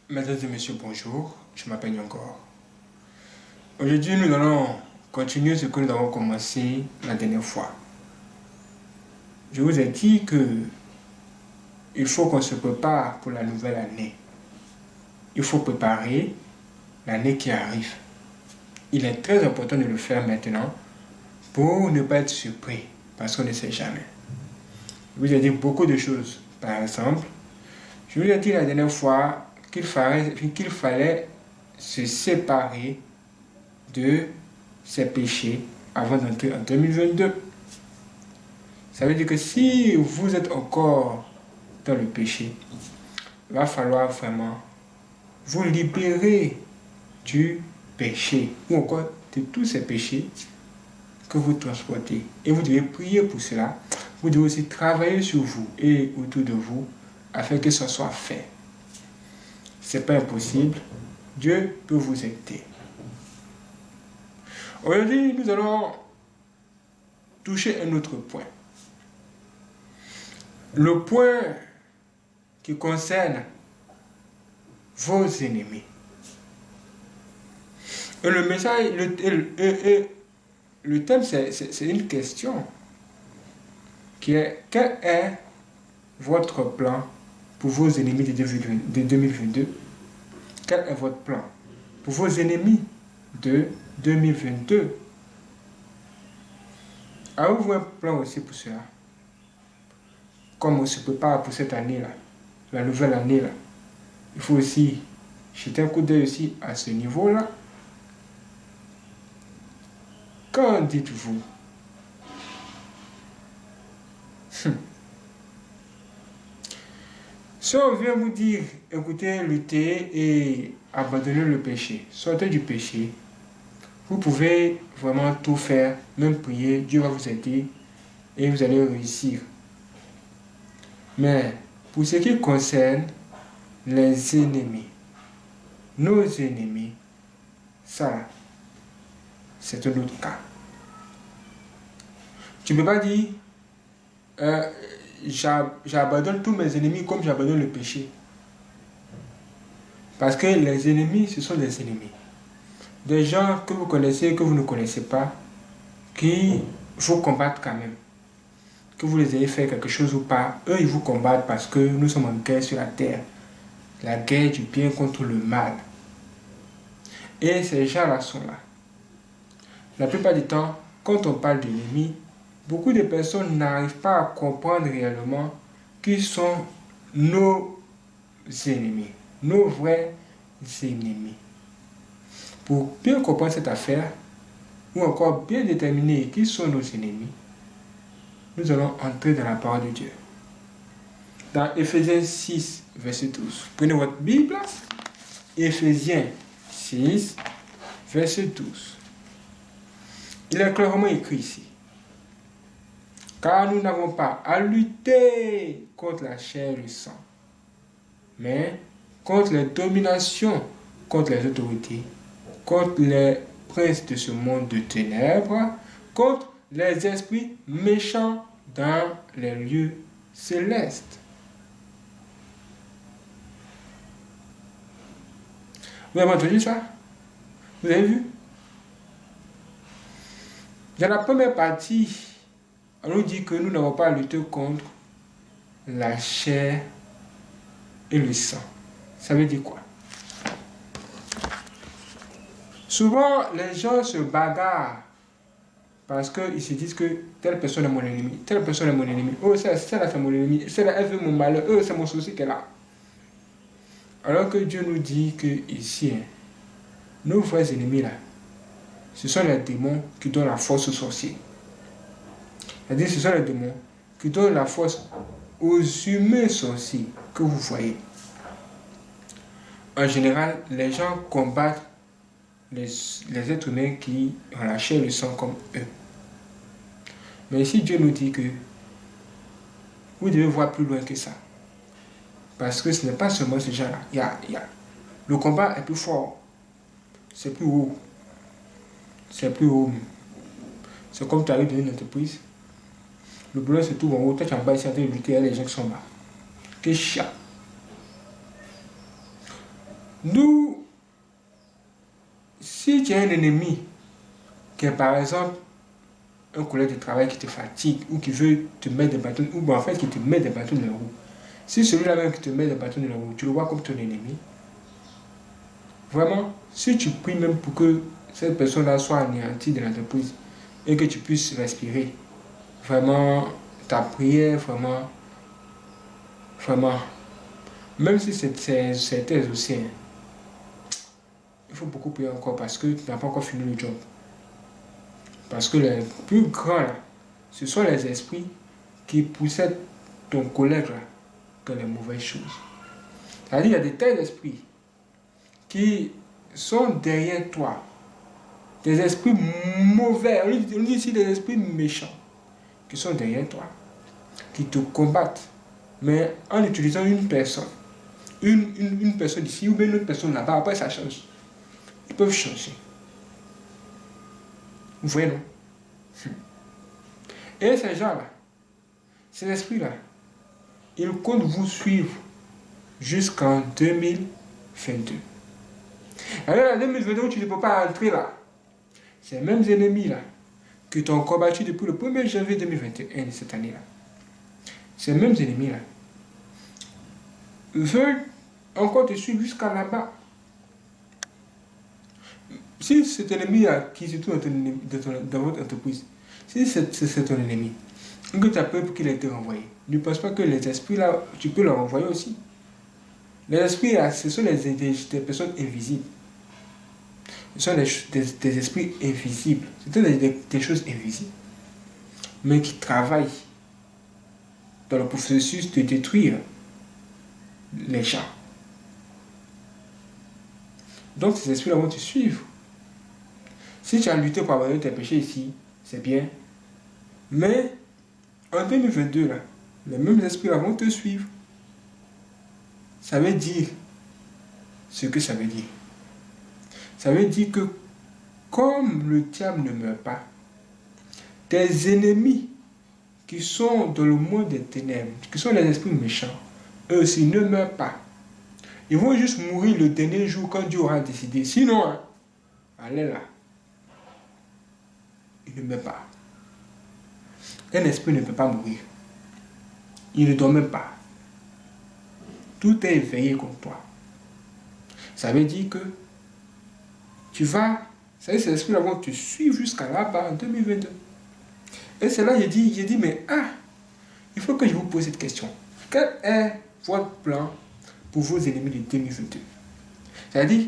Mesdames et messieurs, bonjour, je m'appelle Yankor. Aujourd'hui, nous allons continuer ce que nous avons commencé la dernière fois. Je vous ai dit que il faut qu'on se prépare pour la nouvelle année. Il faut préparer l'année qui arrive. Il est très important de le faire maintenant pour ne pas être surpris, parce qu'on ne sait jamais. Je vous ai dit beaucoup de choses. Par exemple, je vous ai dit la dernière fois qu'il fallait se séparer de ses péchés avant d'entrer en 2022. Ça veut dire que si vous êtes encore dans le péché, il va falloir vraiment vous libérer du péché ou encore de tous ces péchés que vous transportez. Et vous devez prier pour cela. Vous devez aussi travailler sur vous et autour de vous afin que ça soit fait. Ce n'est pas impossible. Dieu peut vous aider. Aujourd'hui, nous allons toucher un autre point. Le point qui concerne vos ennemis. Et le message, le thème, c'est une question qui est: quel est votre plan pour vos ennemis de 2022? Quel est votre plan pour vos ennemis de 2022? Avez-vous un plan aussi pour cela? Comme on se prépare pour cette année-là, la nouvelle année-là, il faut aussi jeter un coup d'œil aussi à ce niveau-là. Qu'en dites-vous? Si on vient vous dire, écoutez, luttez et abandonnez le péché, sortez du péché, vous pouvez vraiment tout faire, même prier, Dieu va vous aider et vous allez réussir. Mais pour ce qui concerne les ennemis, nos ennemis, ça, c'est un autre cas. Tu ne peux pas dire, j'abandonne tous mes ennemis comme j'abandonne le péché. Parce que les ennemis, ce sont des ennemis. Des gens que vous connaissez, que vous ne connaissez pas, qui vous combattent quand même. Que vous les ayez fait quelque chose ou pas, eux ils vous combattent parce que nous sommes en guerre sur la terre. La guerre du bien contre le mal. Et ces gens-là sont là. La plupart du temps, quand on parle d'ennemis, beaucoup de personnes n'arrivent pas à comprendre réellement qui sont nos ennemis, nos vrais ennemis. Pour bien comprendre cette affaire, ou encore bien déterminer qui sont nos ennemis, nous allons entrer dans la parole de Dieu. Dans Ephésiens 6, verset 12. Prenez votre Bible. Ephésiens 6, verset 12. Il est clairement écrit ici: car nous n'avons pas à lutter contre la chair et le sang, mais contre les dominations, contre les autorités, contre les princes de ce monde de ténèbres, contre les esprits méchants dans les lieux célestes. Vous avez entendu ça? Vous avez vu? Dans la première partie, on nous dit que nous n'avons pas à lutter contre la chair et le sang. Ça veut dire quoi? Souvent, les gens se bagarrent parce qu'ils se disent que telle personne est mon ennemi, telle personne est mon ennemi. Oh, celle-là c'est mon ennemi, celle-là elle veut mon malheur, oh, c'est mon souci qu'elle a. Alors que Dieu nous dit que ici, nos vrais ennemis là, ce sont les démons qui donnent la force aux sorciers. C'est-à-dire, ce sont les démons qui donnent la force aux humains sorciers que vous voyez. En général, les gens combattent les êtres humains qui ont la chair et le sang comme eux. Mais ici, Dieu nous dit que vous devez voir plus loin que ça. Parce que ce n'est pas seulement ces gens-là. Le combat est plus fort. C'est plus haut. C'est plus haut. C'est comme tu arrives dans une entreprise. Le boulot se trouve en haut. Toi, tu es en bas ici en train de lutter avec les gens qui sont bas. Quel chat. Nous, si tu as un ennemi qui est par exemple un collègue de travail qui te fatigue ou qui veut te mettre des bâtons, ou en fait qui te met des bâtons dans les roues, si celui-là même qui te met des bâtons dans les roues, tu le vois comme ton ennemi, vraiment, si tu pries même pour que cette personne-là soit anéantie de l'entreprise et que tu puisses respirer, vraiment, ta prière, vraiment, même si c'est thèse aussi, hein, il faut beaucoup prier encore parce que tu n'as pas encore fini le job. Parce que les plus grands, là, ce sont les esprits qui possèdent ton collègue là, dans les mauvaises choses. C'est-à-dire qu'il y a des tels esprits qui sont derrière toi. Des esprits mauvais, on dit ici des esprits méchants, qui sont derrière toi, qui te combattent, mais en utilisant une personne. Une personne ici ou bien une autre personne là-bas, après ça change. Ils peuvent changer. Vous voyez, non? Et ces gens-là, ces esprits-là, ils comptent vous suivre jusqu'en 2022. Alors en 2022, tu ne peux pas entrer là. Ces mêmes ennemis-là, qui t'ont combattu depuis le 1er janvier 2021 de cette année-là, ces mêmes ennemis-là, veulent encore te suivre jusqu'à là-bas. Si cet ennemi-là qui se trouve dans votre entreprise, si c'est ton ennemi, et que tu as peur pour qu'il ait été renvoyé, ne pense pas que les esprits-là, tu peux le renvoyer aussi. Les esprits-là, ce sont des personnes invisibles. Ce sont des esprits invisibles. Ce sont des choses invisibles, mais qui travaillent dans le processus de détruire les gens. Donc ces esprits-là vont te suivre. Si tu as lutté pour abandonner tes péchés ici, c'est bien. Mais en 2022, là, les mêmes esprits-là vont te suivre. Ça veut dire ce que ça veut dire. Ça veut dire que comme le diable ne meurt pas, tes ennemis qui sont dans le monde des ténèbres, qui sont les esprits méchants, eux aussi ne meurent pas. Ils vont juste mourir le dernier jour quand Dieu aura décidé. Sinon, hein, allez là. Il ne meurt pas. Un esprit ne peut pas mourir. Il ne dort même pas. Tout est éveillé comme toi. Ça veut dire que tu vas, ces esprits-là vont te suivre jusqu'à là-bas en 2022. Et c'est là que j'ai dit, mais il faut que je vous pose cette question. Quel est votre plan pour vos ennemis de 2022? C'est-à-dire,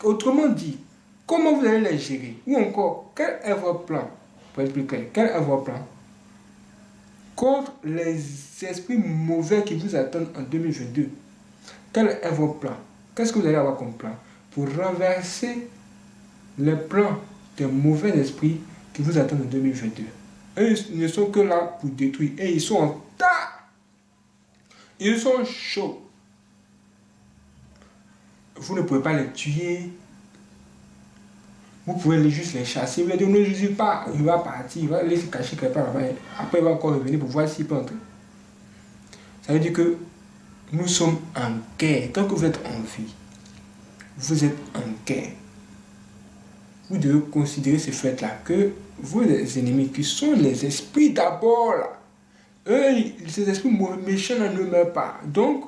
autrement dit, comment vous allez les gérer? Ou encore, quel est votre plan? Pour être plus clair, quel est votre plan contre les esprits mauvais qui vous attendent en 2022? Quel est votre plan? Qu'est-ce que vous allez avoir comme plan pour renverser les plans des mauvais esprits qui vous attendent en 2022? Eux ne sont que là pour détruire. Et ils sont en tas. Ils sont chauds. Vous ne pouvez pas les tuer. Vous pouvez juste les chasser. Vous leur dites, non, je ne suis pas. Il va partir. Il va aller se cacher quelque part là-bas. Après, il va encore revenir pour voir s'il peut entrer. Ça veut dire que nous sommes en guerre. Tant que vous êtes en vie, vous êtes en guerre. Vous devez considérer ce fait-là, que vos ennemis, qui sont les esprits d'abord, là, eux, ces esprits méchants ne meurent pas. Donc,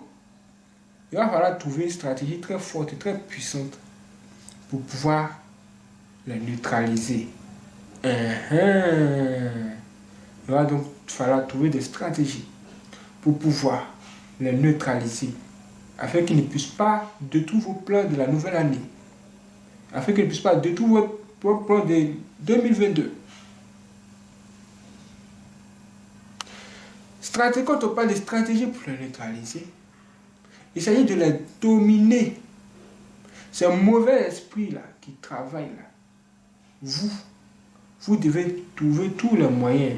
il va falloir trouver une stratégie très forte et très puissante pour pouvoir les neutraliser. Il va donc falloir trouver des stratégies pour pouvoir les neutraliser, afin qu'ils ne puissent pas détruire vos plans de la nouvelle année, afin qu'ils ne puissent pas détruire votre plan de 2022. Quand on parle de stratégie pour les neutraliser, il s'agit de les dominer. Ces mauvais esprits-là qui travaillent là, vous devez trouver tous les moyens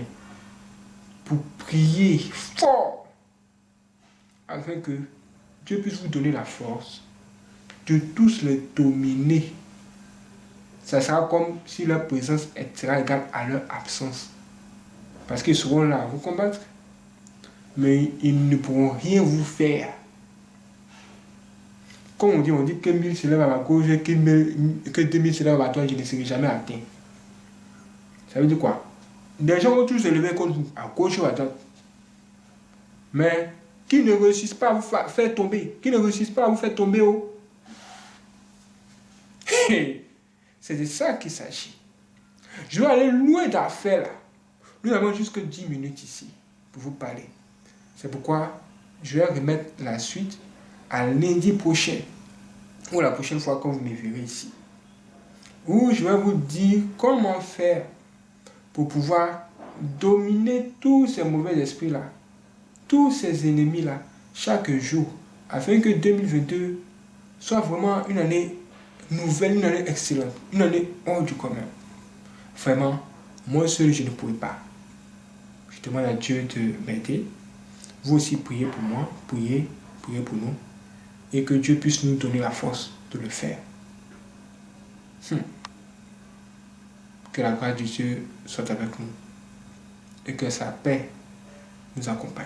pour prier fort afin que Dieu puisse vous donner la force de tous les dominer. Ça sera comme si leur présence sera égale à leur absence. Parce qu'ils seront là à vous combattre, mais ils ne pourront rien vous faire. Comme on dit que 1000 s'élèvent à ma gauche et que 2000 s'élèvent à toi, je ne serai jamais atteint. Ça veut dire quoi? Des gens vont tous se lever contre vous, à gauche ou à droite. Mais qui ne réussissent pas à vous faire tomber, qui ne réussissent pas à vous faire tomber haut. C'est de ça qu'il s'agit. Je vais aller loin d'affaires là. Nous avons jusque 10 minutes ici pour vous parler. C'est pourquoi je vais remettre la suite à lundi prochain, ou la prochaine fois que vous me verrez ici, où je vais vous dire comment faire pour pouvoir dominer tous ces mauvais esprits-là, tous ces ennemis-là, chaque jour, afin que 2022 soit vraiment une année nouvelle, une année excellente, une année hors du commun. Vraiment, moi seul, je ne pourrais pas. Je demande à Dieu de m'aider. Vous aussi, priez pour moi, priez pour nous, et que Dieu puisse nous donner la force de le faire. Que la grâce de Dieu soit avec nous, et que sa paix nous accompagne.